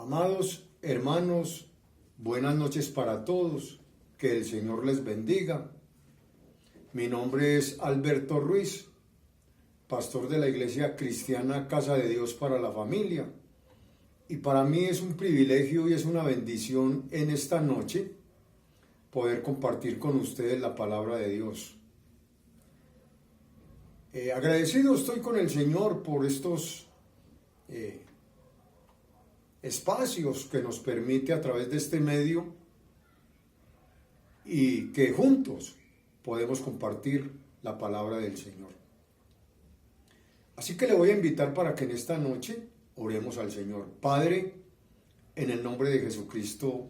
Amados hermanos, buenas noches para todos, que el Señor les bendiga. Mi nombre es Alberto Ruiz, pastor de la Iglesia Cristiana Casa de Dios para la Familia. Y para mí es un privilegio y es una bendición en esta noche poder compartir con ustedes la palabra de Dios. Agradecido estoy con el Señor por estos espacios que nos permite a través de este medio y que juntos podemos compartir la palabra del Señor. Así que le voy a invitar para que en esta noche oremos al Señor. Padre, en el nombre de Jesucristo,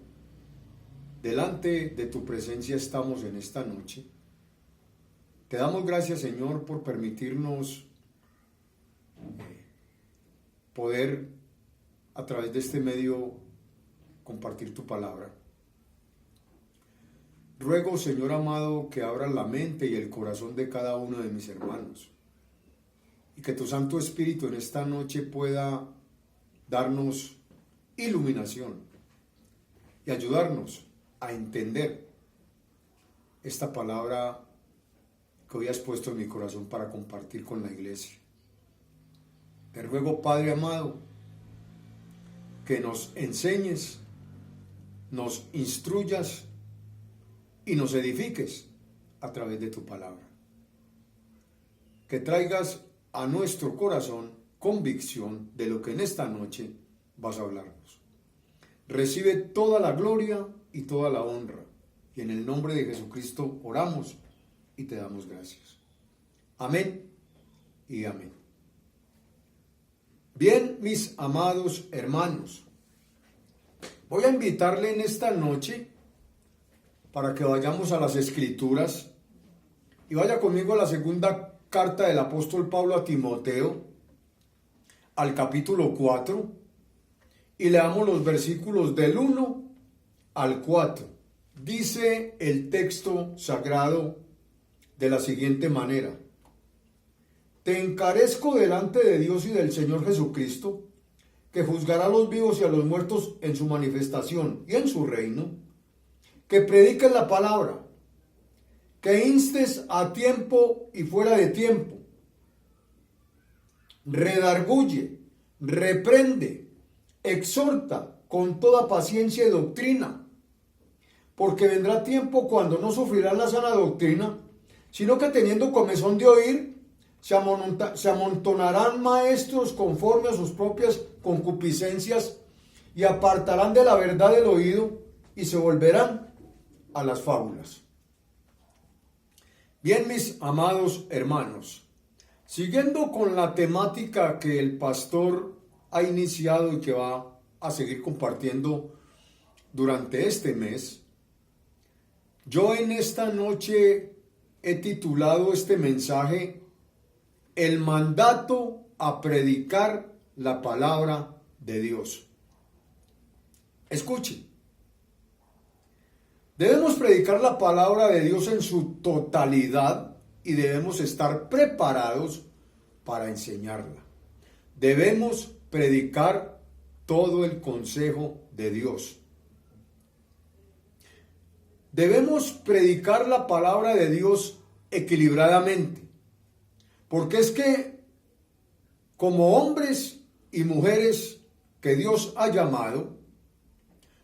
delante de tu presencia estamos en esta noche. Te damos gracias, Señor, por permitirnos poder a través de este medio compartir tu palabra. Ruego, Señor amado, que abras la mente y el corazón de cada uno de mis hermanos y que tu Santo Espíritu en esta noche pueda darnos iluminación y ayudarnos a entender esta palabra que hoy has puesto en mi corazón para compartir con la iglesia. Te ruego, Padre amado, que nos enseñes, nos instruyas y nos edifiques a través de tu palabra. Que traigas a nuestro corazón convicción de lo que en esta noche vas a hablarnos. Recibe toda la gloria y toda la honra. Y en el nombre de Jesucristo oramos y te damos gracias. Amén y amén. Bien, mis amados hermanos, voy a invitarle en esta noche para que vayamos a las Escrituras y vaya conmigo a la segunda carta del apóstol Pablo a Timoteo, al capítulo 4, y leamos los versículos del 1 al 4. Dice el texto sagrado de la siguiente manera: Te encarezco delante de Dios y del Señor Jesucristo, que juzgará a los vivos y a los muertos en su manifestación y en su reino, que prediques la palabra, que instes a tiempo y fuera de tiempo, redarguye, reprende, exhorta con toda paciencia y doctrina, porque vendrá tiempo cuando no sufrirán la sana doctrina, sino que teniendo comezón de oír, se amontonarán maestros conforme a sus propias concupiscencias y apartarán de la verdad el oído y se volverán a las fábulas. Bien, mis amados hermanos, siguiendo con la temática que el pastor ha iniciado y que va a seguir compartiendo durante este mes, yo en esta noche he titulado este mensaje El mandato a predicar la palabra de Dios. Escuche, debemos predicar la palabra de Dios en su totalidad y debemos estar preparados para enseñarla. Debemos predicar todo el consejo de Dios. Debemos predicar la palabra de Dios equilibradamente, porque es que como hombres y mujeres que Dios ha llamado,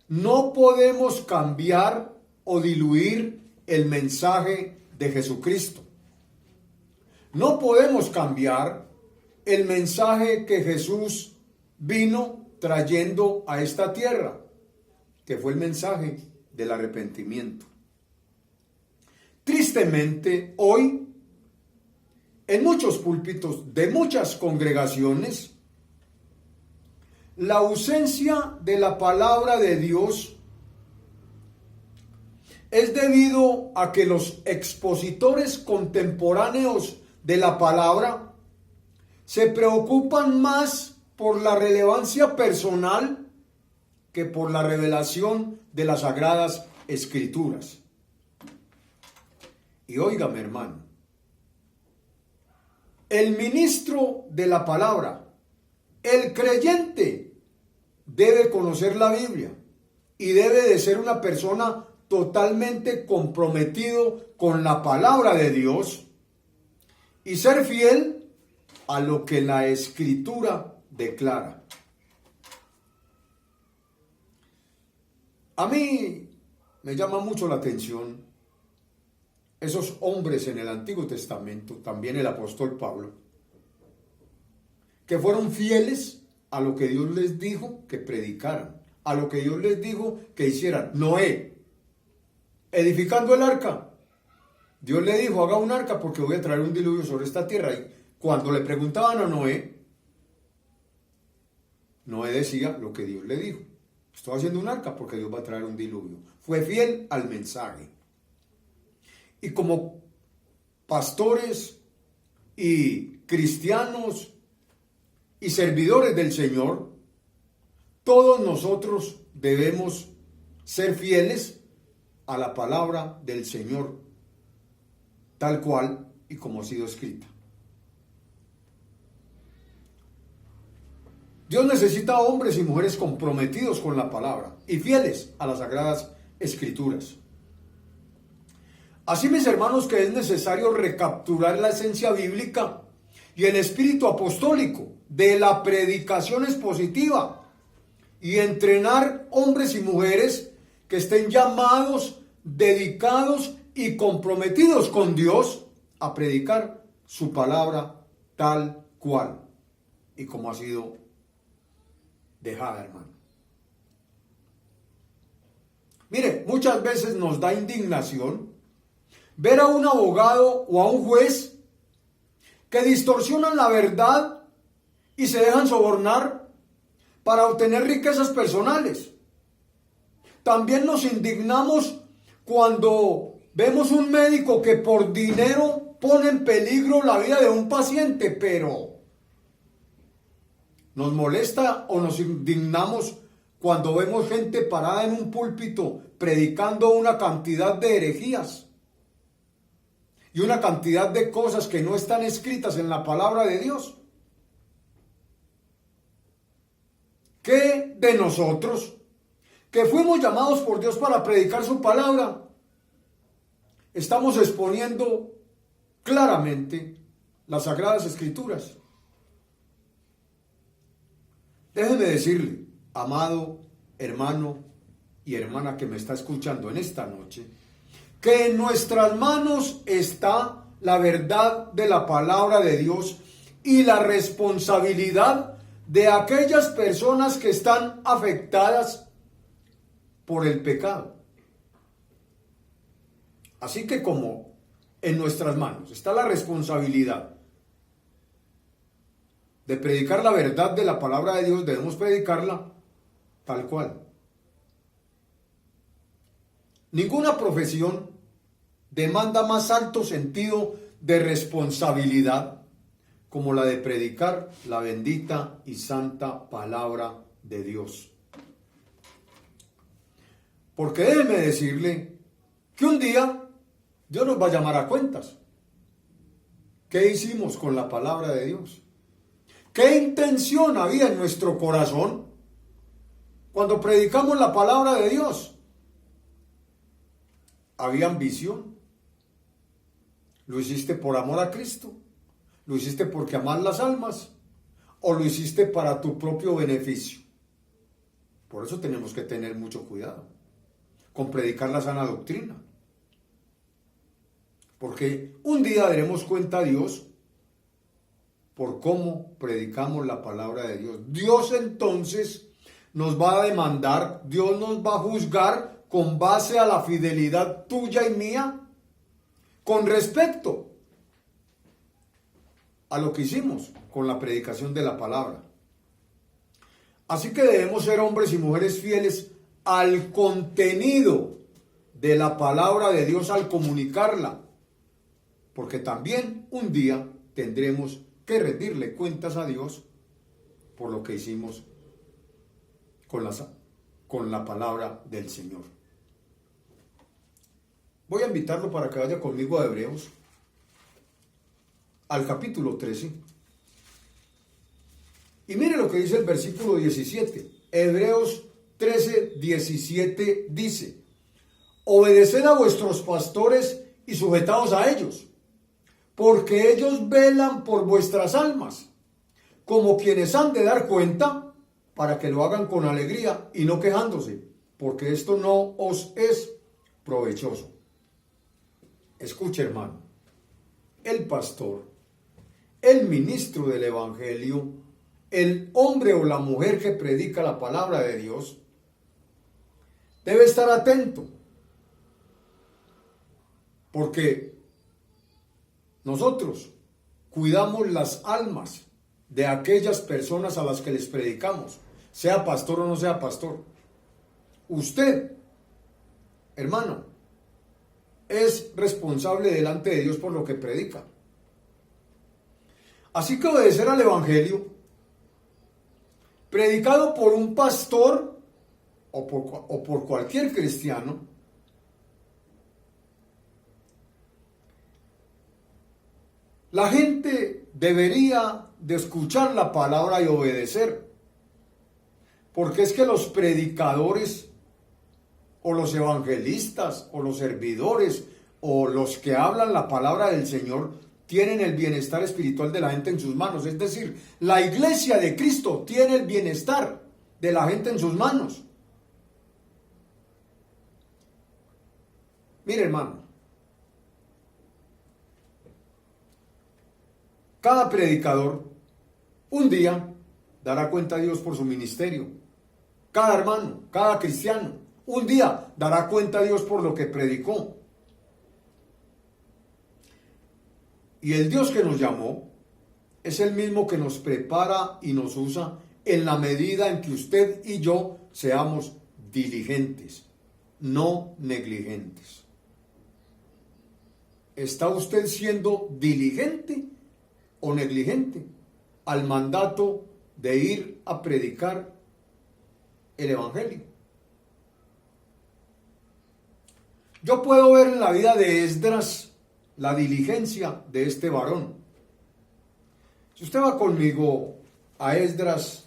no podemos cambiar o diluir el mensaje de Jesucristo. No podemos cambiar el mensaje que Jesús vino trayendo a esta tierra, que fue el mensaje del arrepentimiento. Tristemente, hoy, en muchos púlpitos de muchas congregaciones, la ausencia de la palabra de Dios es debido a que los expositores contemporáneos de la palabra se preocupan más por la relevancia personal que por la revelación de las Sagradas Escrituras. Y óigame, hermano, el ministro de la palabra, el creyente, debe conocer la Biblia y debe de ser una persona totalmente comprometido con la palabra de Dios y ser fiel a lo que la Escritura declara. A mí me llama mucho la atención esos hombres en el Antiguo Testamento, también el apóstol Pablo, que fueron fieles a lo que Dios les dijo que predicaran, a lo que Dios les dijo que hicieran. Noé, edificando el arca, Dios le dijo, haga un arca porque voy a traer un diluvio sobre esta tierra. Y cuando le preguntaban a Noé, Noé decía lo que Dios le dijo. Estoy haciendo un arca porque Dios va a traer un diluvio. Fue fiel al mensaje. Y como pastores y cristianos y servidores del Señor, todos nosotros debemos ser fieles a la palabra del Señor, tal cual y como ha sido escrita. Dios necesita hombres y mujeres comprometidos con la palabra y fieles a las Sagradas Escrituras. Así, mis hermanos, que es necesario recapturar la esencia bíblica y el espíritu apostólico de la predicación expositiva y entrenar hombres y mujeres que estén llamados, dedicados y comprometidos con Dios a predicar su palabra tal cual y como ha sido dejada, hermano. Mire, muchas veces nos da indignación ver a un abogado o a un juez que distorsionan la verdad y se dejan sobornar para obtener riquezas personales. También nos indignamos cuando vemos un médico que por dinero pone en peligro la vida de un paciente, pero nos molesta o nos indignamos cuando vemos gente parada en un púlpito predicando una cantidad de herejías y una cantidad de cosas que no están escritas en la palabra de Dios. ¿Qué de nosotros, que fuimos llamados por Dios para predicar su palabra, estamos exponiendo claramente las Sagradas Escrituras? Déjeme decirle, amado hermano y hermana que me está escuchando en esta noche, que en nuestras manos está la verdad de la palabra de Dios y la responsabilidad de aquellas personas que están afectadas por el pecado. Así que como en nuestras manos está la responsabilidad de predicar la verdad de la palabra de Dios, debemos predicarla tal cual. Ninguna profesión demanda más alto sentido de responsabilidad como la de predicar la bendita y santa palabra de Dios. Porque déjeme decirle que un día Dios nos va a llamar a cuentas. ¿Qué hicimos con la palabra de Dios? ¿Qué intención había en nuestro corazón cuando predicamos la palabra de Dios? ¿Había ambición? ¿Lo hiciste por amor a Cristo? ¿Lo hiciste porque amas las almas? ¿O lo hiciste para tu propio beneficio? Por eso tenemos que tener mucho cuidado con predicar la sana doctrina. Porque un día daremos cuenta a Dios por cómo predicamos la palabra de Dios. Dios entonces nos va a demandar, Dios nos va a juzgar con base a la fidelidad tuya y mía con respecto a lo que hicimos con la predicación de la palabra. Así que debemos ser hombres y mujeres fieles al contenido de la palabra de Dios al comunicarla, porque también un día tendremos que rendirle cuentas a Dios por lo que hicimos con la palabra del Señor. Voy a invitarlo para que vaya conmigo a Hebreos, al capítulo 13. Y mire lo que dice el versículo 17. Hebreos 13:17 dice: obedeced a vuestros pastores y sujetaos a ellos, porque ellos velan por vuestras almas, como quienes han de dar cuenta, para que lo hagan con alegría y no quejándose, porque esto no os es provechoso. Escuche, hermano, el pastor, el ministro del evangelio, el hombre o la mujer que predica la palabra de Dios, debe estar atento, porque nosotros cuidamos las almas de aquellas personas a las que les predicamos, sea pastor o no sea pastor. Usted, hermano, es responsable delante de Dios por lo que predica. Así que obedecer al evangelio, predicado por un pastor o por cualquier cristiano, la gente debería de escuchar la palabra y obedecer, porque es que los predicadores o los evangelistas o los servidores o los que hablan la palabra del Señor tienen el bienestar espiritual de la gente en sus manos. Es decir, la iglesia de Cristo tiene el bienestar de la gente en sus manos. Mire, hermano, cada predicador un día dará cuenta a Dios por su ministerio. Cada hermano, cada cristiano, un día dará cuenta a Dios por lo que predicó. Y el Dios que nos llamó es el mismo que nos prepara y nos usa en la medida en que usted y yo seamos diligentes, no negligentes. ¿Está usted siendo diligente o negligente al mandato de ir a predicar el evangelio? Yo puedo ver en la vida de Esdras la diligencia de este varón. Si usted va conmigo a Esdras,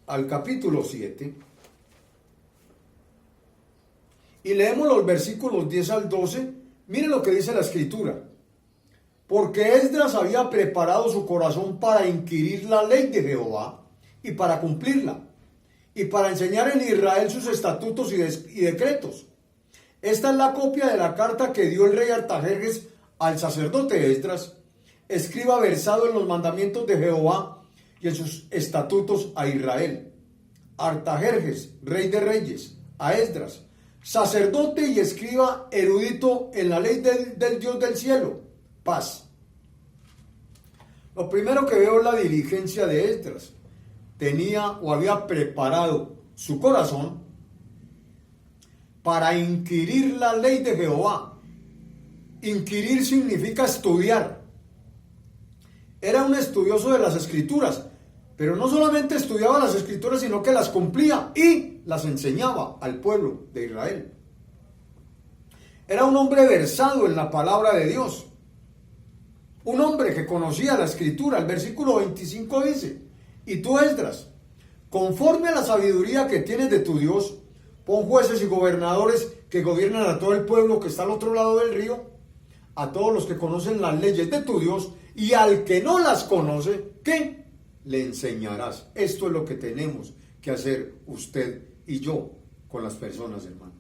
al capítulo 7, y leemos los versículos 10 al 12, mire lo que dice la escritura. Porque Esdras había preparado su corazón para inquirir la ley de Jehová y para cumplirla, y para enseñar en Israel sus estatutos y decretos. Esta es la copia de la carta que dio el rey Artajerjes al sacerdote Esdras, escriba versado en los mandamientos de Jehová y en sus estatutos a Israel. Artajerjes, rey de reyes, a Esdras, sacerdote y escriba erudito en la ley del Dios del cielo, paz. Lo primero que veo es la diligencia de Esdras. Tenía o había preparado su corazón para inquirir la ley de Jehová. Inquirir significa estudiar. Era un estudioso de las escrituras, pero no solamente estudiaba las escrituras, sino que las cumplía y las enseñaba al pueblo de Israel. Era un hombre versado en la palabra de Dios. Un hombre que conocía la escritura. El versículo 25 dice: y tú, Esdras, conforme a la sabiduría que tienes de tu Dios, pon jueces y gobernadores que gobiernan a todo el pueblo que está al otro lado del río, a todos los que conocen las leyes de tu Dios, y al que no las conoce, ¿qué? Le enseñarás. Esto es lo que tenemos que hacer usted y yo con las personas, hermano.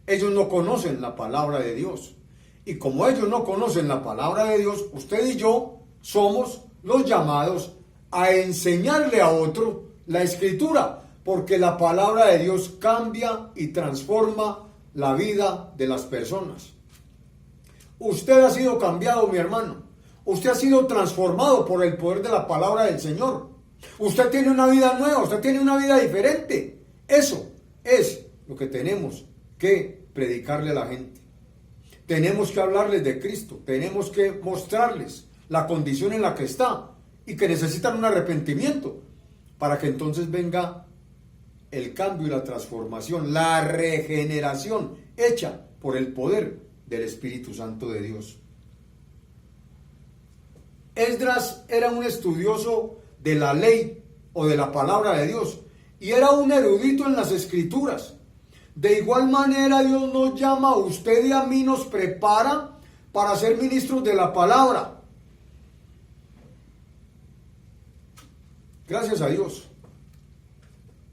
Ellos no conocen la palabra de Dios. Y como ellos no conocen la palabra de Dios, usted y yo somos los llamados a enseñarle a otro la escritura, porque la palabra de Dios cambia y transforma la vida de las personas. Usted ha sido cambiado, mi hermano. Usted ha sido transformado por el poder de la palabra del Señor. Usted tiene una vida nueva, usted tiene una vida diferente. Eso es lo que tenemos que predicarle a la gente. Tenemos que hablarles de Cristo, tenemos que mostrarles la condición en la que está y que necesitan un arrepentimiento para que entonces venga el cambio y la transformación, la regeneración hecha por el poder del Espíritu Santo de Dios. Esdras era un estudioso de la ley o de la palabra de Dios. y era un erudito en las escrituras. De igual manera Dios nos llama a usted y a mí, nos prepara para ser ministros de la palabra. Gracias a Dios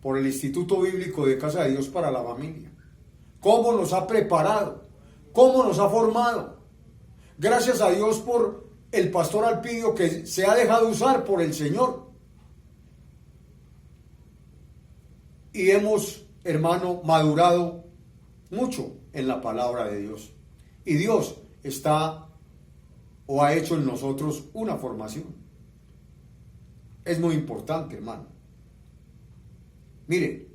por el Instituto Bíblico de Casa de Dios para la Familia. Cómo nos ha preparado, cómo nos ha formado. Gracias a Dios por el pastor Alpidio, que se ha dejado usar por el Señor. Y hemos, hermano, madurado mucho en la palabra de Dios. Y Dios está o ha hecho en nosotros una formación. Es muy importante, hermano. Mire,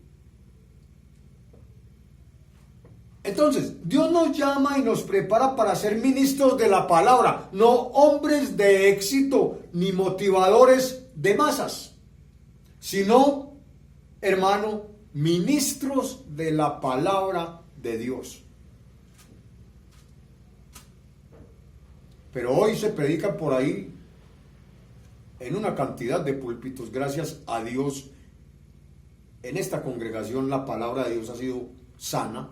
entonces, Dios nos llama y nos prepara para ser ministros de la palabra, no hombres de éxito ni motivadores de masas, sino, hermano, ministros de la palabra de Dios. Pero hoy se predica por ahí en una cantidad de púlpitos. Gracias a Dios, en esta congregación la palabra de Dios ha sido sana.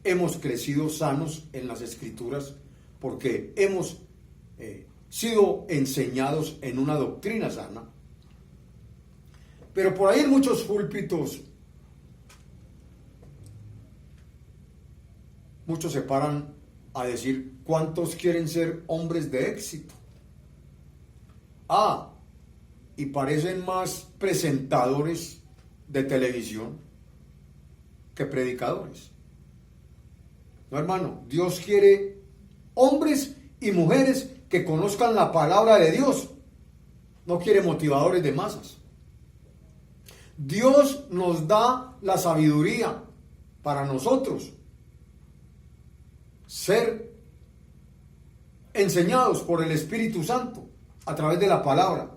Hemos crecido sanos en las escrituras porque hemos sido enseñados en una doctrina sana. Pero por ahí en muchos púlpitos, muchos se paran a decir: ¿cuántos quieren ser hombres de éxito? Y parecen más presentadores de televisión que predicadores. No, hermano, Dios quiere hombres y mujeres que conozcan la palabra de Dios. No quiere motivadores de masas. Dios nos da la sabiduría para nosotros ser enseñados por el Espíritu Santo a través de la palabra.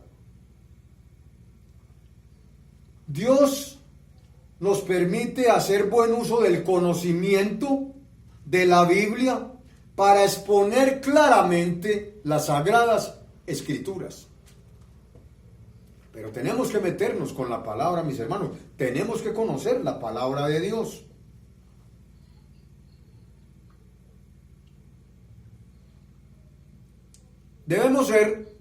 Dios nos permite hacer buen uso del conocimiento de la Biblia para exponer claramente las sagradas escrituras. Pero tenemos que meternos con la palabra, mis hermanos. Tenemos que conocer la palabra de Dios. Debemos ser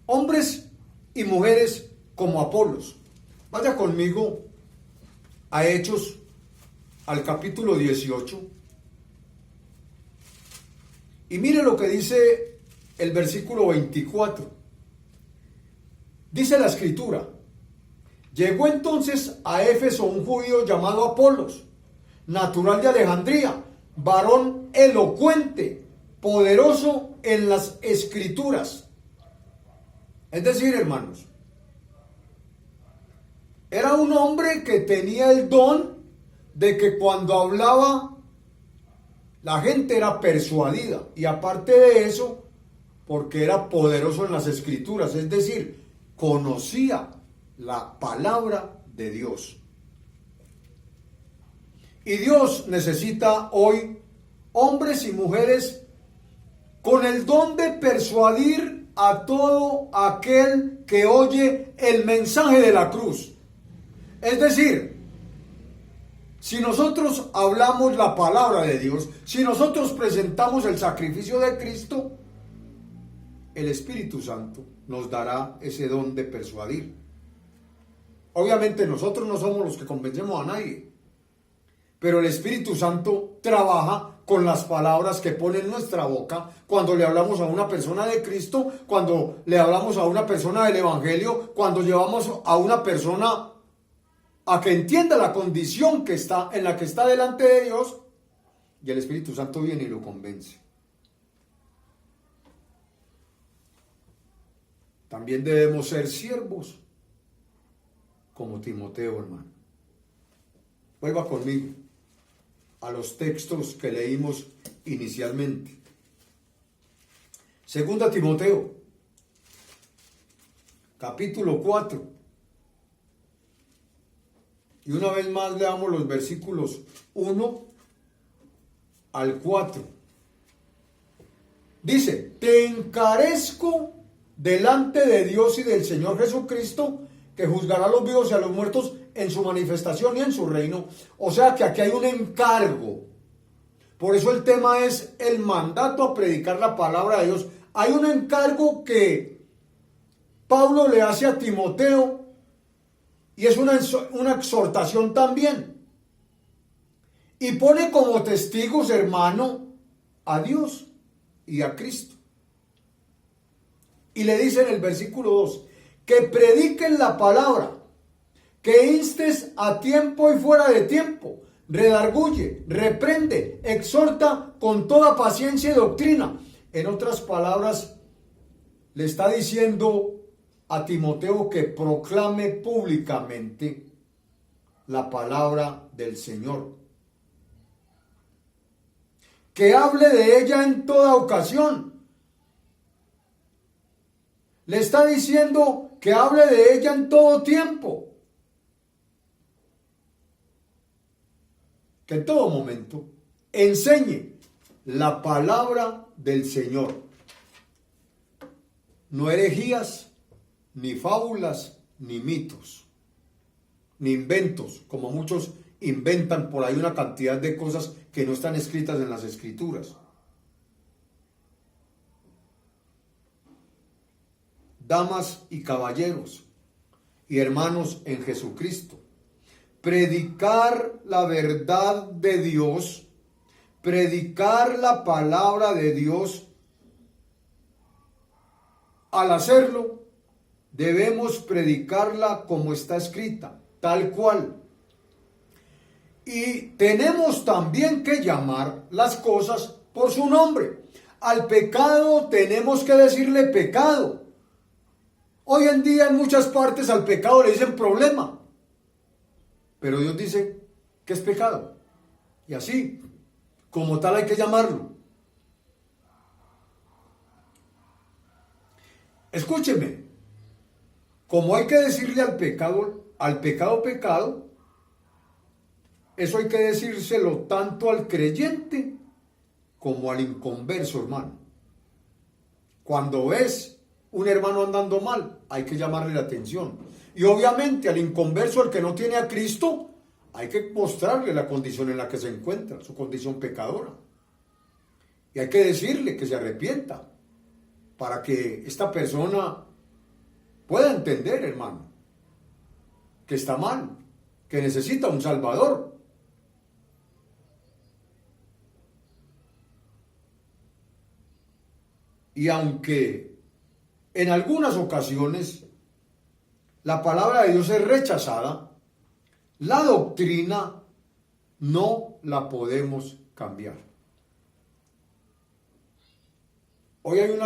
hombres y mujeres como Apolos. Vaya conmigo a Hechos, al capítulo 18. Y mire lo que dice el versículo 24. Dice la escritura: llegó entonces a Éfeso un judío llamado Apolos, natural de Alejandría, varón elocuente, poderoso en las escrituras. Es decir, hermanos, era un hombre que tenía el don de que cuando hablaba la gente era persuadida, y aparte de eso, porque era poderoso en las escrituras, es decir, conocía la palabra de Dios. Y Dios necesita hoy hombres y mujeres con el don de persuadir a todo aquel que oye el mensaje de la cruz. Es decir, si nosotros hablamos la palabra de Dios, si nosotros presentamos el sacrificio de Cristo, el Espíritu Santo nos dará ese don de persuadir. Obviamente nosotros no somos los que convencemos a nadie, pero el Espíritu Santo trabaja con las palabras que pone en nuestra boca cuando le hablamos a una persona de Cristo, cuando le hablamos a una persona del Evangelio, cuando llevamos a una persona a que entienda la condición que está, en la que está delante de Dios, y el Espíritu Santo viene y lo convence. También debemos ser siervos como Timoteo, hermano. Vuelva conmigo a los textos que leímos inicialmente. Segunda Timoteo, capítulo 4. Y una vez más leamos los versículos 1 al 4. Dice: te encarezco delante de Dios y del Señor Jesucristo, que juzgará a los vivos y a los muertos en su manifestación y en su reino. O sea que aquí hay un encargo. Por eso el tema es el mandato a predicar la palabra de Dios. Hay un encargo que Pablo le hace a Timoteo y es una exhortación también. Y pone como testigos, hermano, a Dios y a Cristo. Y le dice en el versículo 2, que prediquen la palabra, que instes a tiempo y fuera de tiempo, redarguye, reprende, exhorta con toda paciencia y doctrina. En otras palabras, le está diciendo a Timoteo que proclame públicamente la palabra del Señor, que hable de ella en toda ocasión. Le está diciendo que hable de ella en todo tiempo, que en todo momento enseñe la palabra del Señor. No herejías, ni fábulas, ni mitos, ni inventos, como muchos inventan por ahí una cantidad de cosas que no están escritas en las Escrituras. Damas y caballeros y hermanos en Jesucristo, predicar la verdad de Dios, predicar la palabra de Dios, al hacerlo debemos predicarla como está escrita, tal cual. Y tenemos también que llamar las cosas por su nombre. Al pecado tenemos que decirle pecado. Hoy en día en muchas partes al pecado le dicen problema, pero Dios dice que es pecado. Y así, como tal hay que llamarlo. Escúcheme, como hay que decirle al pecado, pecado, eso hay que decírselo tanto al creyente como al inconverso, hermano. Cuando ves un hermano andando mal, hay que llamarle la atención. Y obviamente al inconverso, al que no tiene a Cristo, hay que mostrarle la condición en la que se encuentra, su condición pecadora. Y hay que decirle que se arrepienta, para que esta persona pueda entender, hermano, que está mal, que necesita un Salvador. Y aunque en algunas ocasiones la palabra de Dios es rechazada, la doctrina no la podemos cambiar. Hoy hay una